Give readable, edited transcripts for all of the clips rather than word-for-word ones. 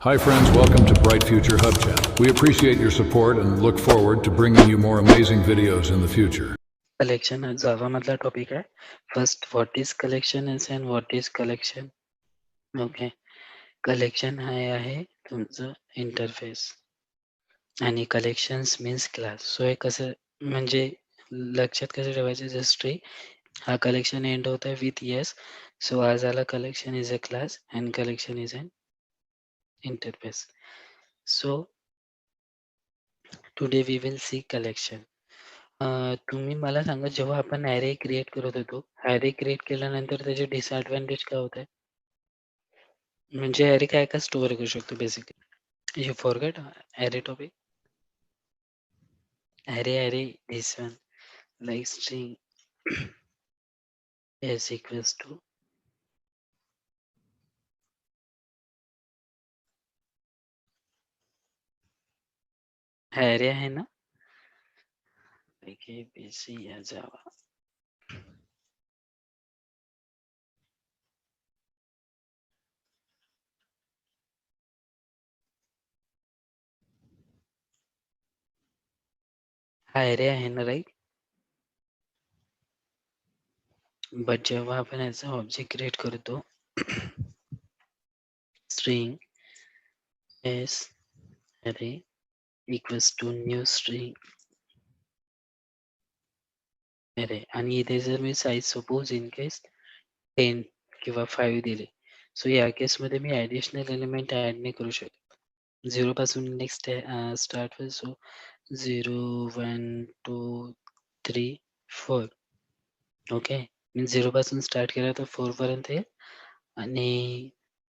Hi friends, welcome to Bright Future Hub channel. We appreciate your support and look forward to bringing you more amazing videos in the future. Collection हा जावा मधला topic आहे. First what is collection is and what is collection. Okay, collection हा आहे तुमचं interface आणि collections means class. सो हे कसं म्हणजे लक्षात कसं ठेवायचं, जस्ट हा कलेक्शन एंड होत आहे विथ येस. सो हा झाला collection is a class and collection is an interface. So today we will see collection. तुम्ही मला सांगा, जेव्हा आपण ॲरे क्रिएट करत होतो, ॲरे क्रिएट केल्यानंतर त्याचे डिसएडव्हांटेज काय होत आहे? म्हणजे ॲरे काय काय स्टोअर करू शकतो basically. You forget array topic. Array this one like string S equals to array आहे ना, लाईक ABC या जावा. हा ॲरे आहे ना, राईट. बट जेव्हा आपण याचा ऑब्जेक्ट क्रिएट करतो, string S array equals to new string array, आणि इथे जर मी साईज सपोज इन केस 10 किंवा 5 दिले, सो या केसमध्ये मी ॲडिशनल एलिमेंट ॲड नाही करू शकत. 0 पासून नेक्स्ट स्टार्ट होईल. सो 0 1 2 3 4. ओके, मी 0 पासून स्टार्ट केला तर 4 पर्यंत येईल, आणि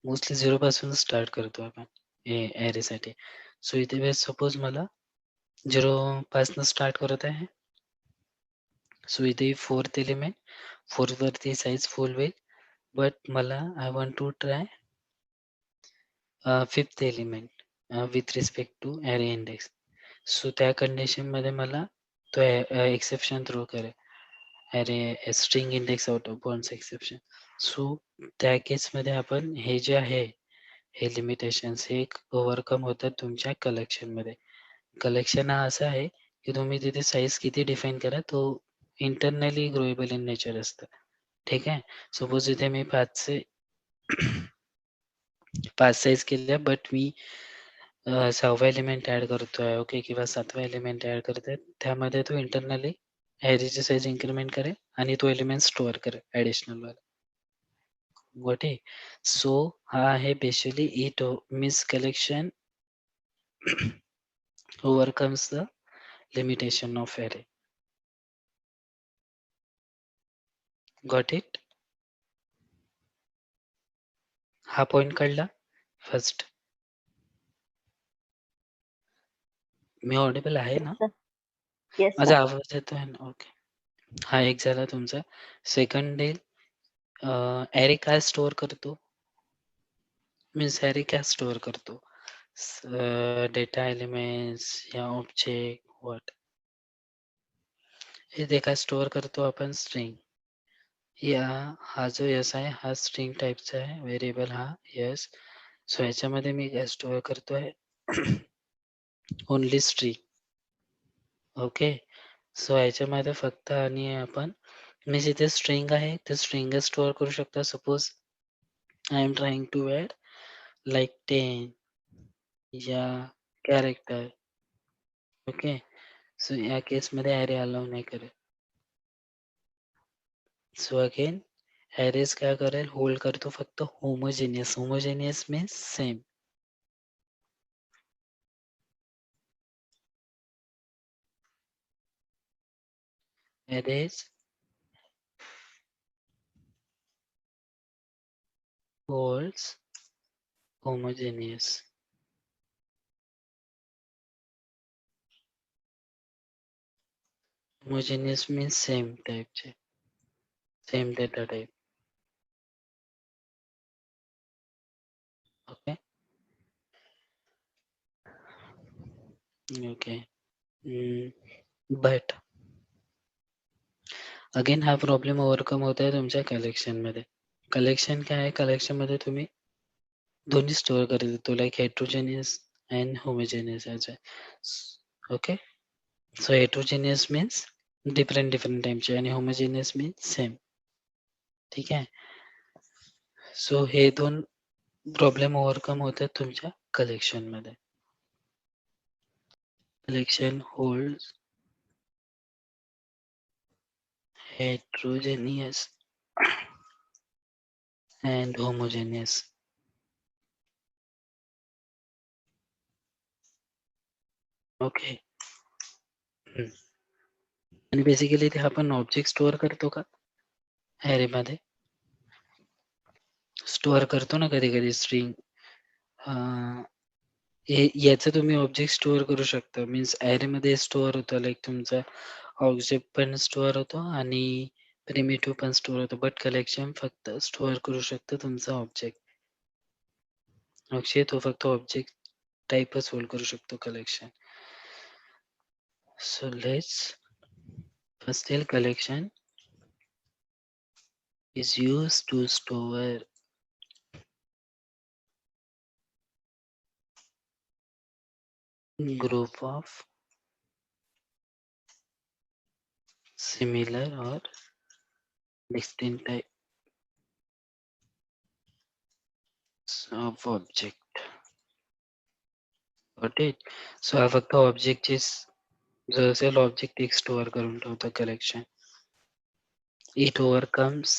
मोस्टली 0 पासून स्टार्ट करतो आपण ॲरेसाठी. सो इथे सपोज मला 0 पासून स्टार्ट करत आहे. सो इथे 4th एलिमेंट 4 वरती साईज फुल होईल, बट मला I want to try 5th element with respect to array index. So त्या कंडिशनमध्ये मला तो एक्सेप्शन थ्रो करेल, array string index out of bounds exception. So त्या केसमध्ये आपण हे जे आहे, हे लिमिटेशन्स हे ओव्हरकम होतात तुमच्या कलेक्शनमध्ये. कलेक्शन हा असा आहे की तुम्ही तिथे साईज किती डिफाईन करा, तो इंटरनली ग्रोएबल इन नेचर असतं. ठीक आहे. सपोज इथे मी 5 साईज केल्या, बट मी 6वा एलिमेंट ॲड करतोय, ओके, किंवा 7वा एलिमेंट ॲड करतोय, त्यामध्ये तो इंटरनली ॲरेची साईज इन्क्रिमेंट करेल आणि तो एलिमेंट स्टोअर करेल ॲडिशनल वाला. Got it. सो हा आहे basically it means collection overcomes the limitation of array. Got it? हा पॉइंट कळला फर्स्ट. मी ऑडिबल आहे ना? Yes, sir. माझा आवाज येतोय ना? ओके. हा एक झाला तुमचा. सेकंड डे ॲरे काय स्टोअर करतो? मीन्स ॲरे काय स्टोअर करतो? डेटा एलिमेंट्स या ऑब्जेक्ट व्हॉट? इथे काय स्टोअर करतो आपण? स्ट्रिंग. या हा जो यस आहे हा स्ट्रिंग टाईपचा आहे व्हेरिएबल, हा यस. सो याच्यामध्ये मी काय स्टोअर करतोय? Only string. ओके. सो याच्यामध्ये फक्त आणि आपण मी जिथे स्ट्रिंग आहे ते स्ट्रिंगच स्टोअर करू शकता. Suppose I am trying to add like 10 या कॅरेक्टर. ओके. सो या केसमध्ये ॲरे अलाउ नाही करेल. सो अगेन ॲरेज काय करेल? होल्ड करतो फक्त homogeneous. Homogeneous means same. Arrays holds homogeneous. Homogeneous means same type, same data type. Okay. Okay. But again हा प्रॉब्लेम ओव्हरकम होत आहे तुमच्या कलेक्शन मध्ये. कलेक्शन काय आहे? कलेक्शन मध्ये तुम्ही दोन्ही स्टोअर करू देतो, like heterogeneous and homogeneous as well. Okay, so heterogeneous means different टाइपचे आणि homogeneous means सेम. ठीक आहे. सो हे दोन प्रॉब्लेम ओव्हरकम होतात तुमच्या कलेक्शन मध्ये. Collection holds heterogeneous and homogeneous. Okay. आणि बेसिकली ते आपण ऑब्जेक्ट स्टोअर करतो का ॲरे मध्ये? स्टोअर करतो ना कधी कधी स्ट्रिंग. याचं तुम्ही ऑब्जेक्ट स्टोअर करू शकता. मीन्स ॲरे मध्ये स्टोअर होतं, लाईक तुमचा ऑब्जेक्ट पण स्टोअर होतो आणि प्रिमिटिव्ह पण स्टोअर होतो. बट कलेक्शन फक्त स्टोअर करू शकतं तुमचा ऑब्जेक्ट. अक्षय तो फक्त ऑब्जेक्ट टाईपच होल्ड करू शकतो collection. So let's first collection is used to store group of similar or distinct types of object. Got it? So हा फक्त ऑब्जेक्टची जो असेल ऑब्जेक्ट एक स्टोअर करून ठेवतो collection. It overcomes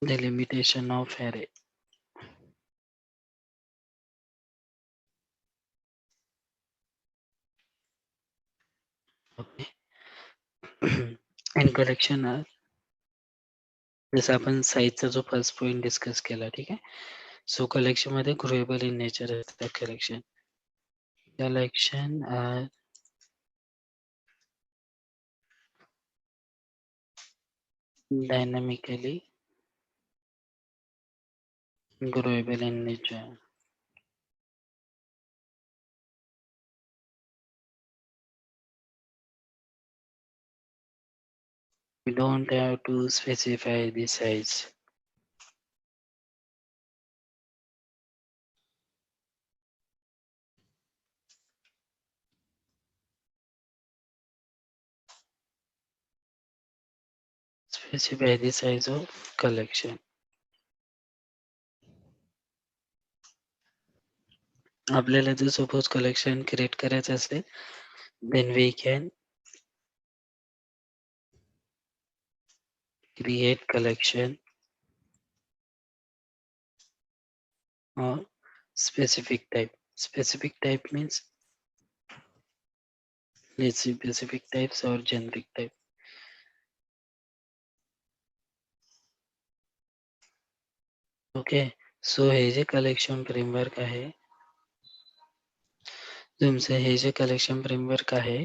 the limitation of array. Okay. And collection are जसं आपण साईजचा जो फर्स्ट पॉइंट डिस्कस केला, ठीक आहे. सो कलेक्शन मध्ये ग्रुएबल इन नेचर असतात collection. Collection are dynamically growable in nature. We don't have to specify the size. Specify the size of collection. आपल्याला जर सपोज कलेक्शन क्रिएट करायचं असेल, then we can create collection or specific type. Specific type means let's see specific types or generic type. Okay. So हे जे collection framework आहे, तुमचं हे जे कलेक्शन फ्रेमवर्क आहे,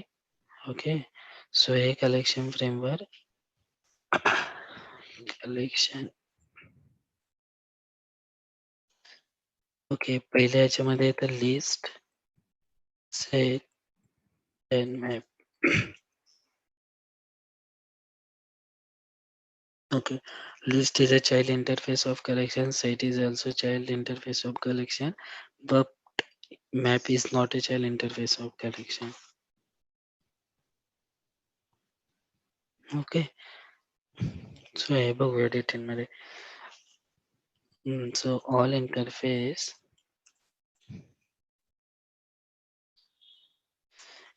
ओके. सो हे कलेक्शन फ्रेमवर्क कलेक्शन ओके. पहिल्या याच्यामध्ये येतं list, set and map. Okay. List is a child interface of collection. Set is also child interface of collection, but map is not a child interface of collection. Okay. So हे बघूया detail मध्ये. So all interface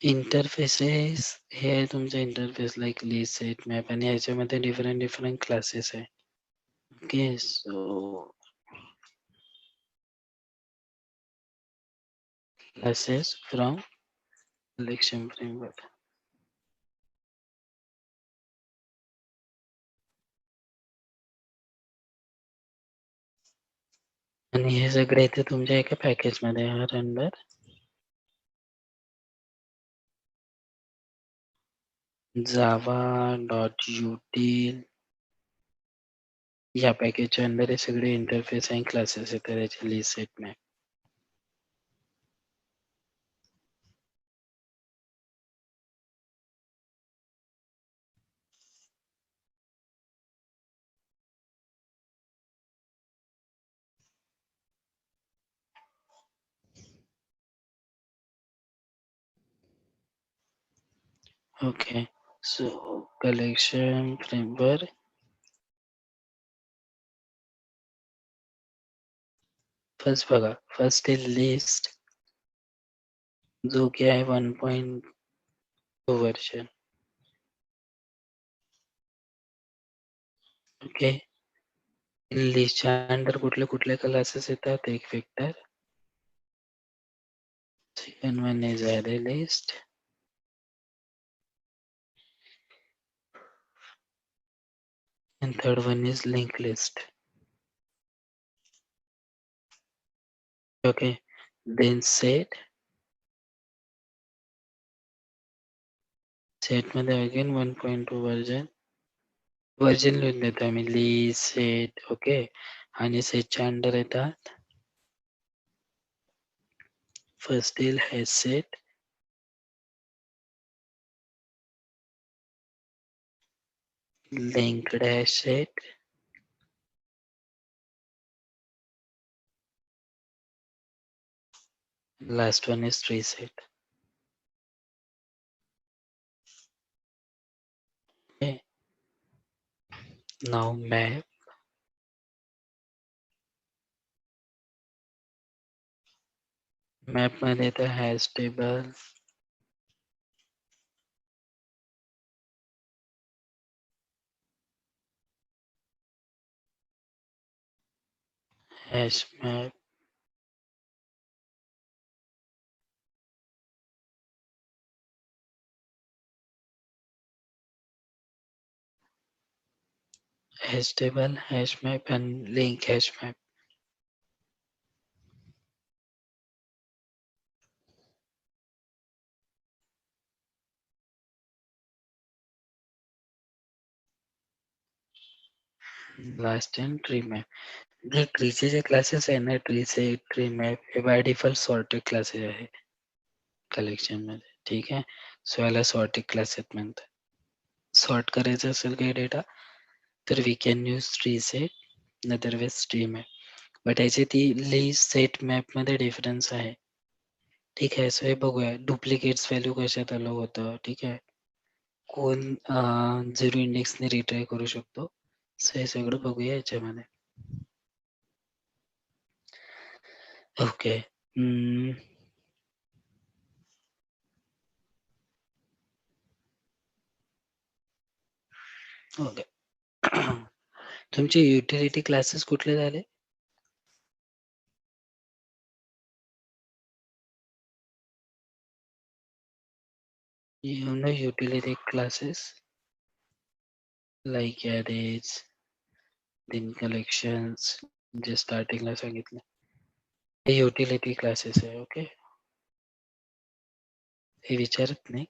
interfaces हे आहे तुमचं interface like list, set, map आणि ह्याच्यामध्ये different classes आहे. Okay. So classes from collection framework. आणि हे सगळे इथे तुमच्या एका पॅकेजमध्ये आहे अंडर java.util या पॅकेजच्या अंडर हे सगळे इंटरफेस आणि क्लासेस येतात त्याचे लिस्ट, सेट, मॅप. ओके. सो कलेक्शन फ्रेमवर्क फर्स्ट बघा. फर्स्ट आहे लिस्ट जो की आहे 1.2 वर्जन. ओके. लिस्टच्या अंडर कुठले कुठले क्लासेस येतात? एक vector. Second one is array list. And third one is linked list. Okay. Then set मध्ये again 1.2 वर्जन लिहून देतो आम्ही लिस्ट सेट. ओके. आणि सेटच्या अंडर येतात फर्स्ट येईल hash set, linked hash set, last one is tree set. Okay. Now map. Map मध्ये येतं hash table, hash map, hash table, hash map आणि link hash map. Last and tree map. जे ट्रीचे जे classes आहे ना, tree set, tree map हे by default sorted classes आहे कलेक्शन मध्ये. ठीक आहे. सो याला सॉर्टेड क्लासेस म्हणतात. सॉर्ट करायचं असेल काही डेटा तर we can use tree set, otherwise tree map. But याची ती लिस्ट सेट मॅप मध्ये डिफरन्स आहे. ठीक आहे. सो हे बघूया डुप्लिकेट्स व्हॅल्यू कशात आलं होतं. ठीक आहे. कोण 0 इंडेक्सने रिट्राय करू शकतो. सो हे सगळं बघूया याच्यामध्ये. ओके. ओके. तुमचे युटिलिटी क्लासेस कुठले झाले? You know utility classes like arrays, then collections, जे स्टार्टिंगला सांगितलं. हे युटिलिटी क्लासेस आहे. ओके. हे विचारत नाही.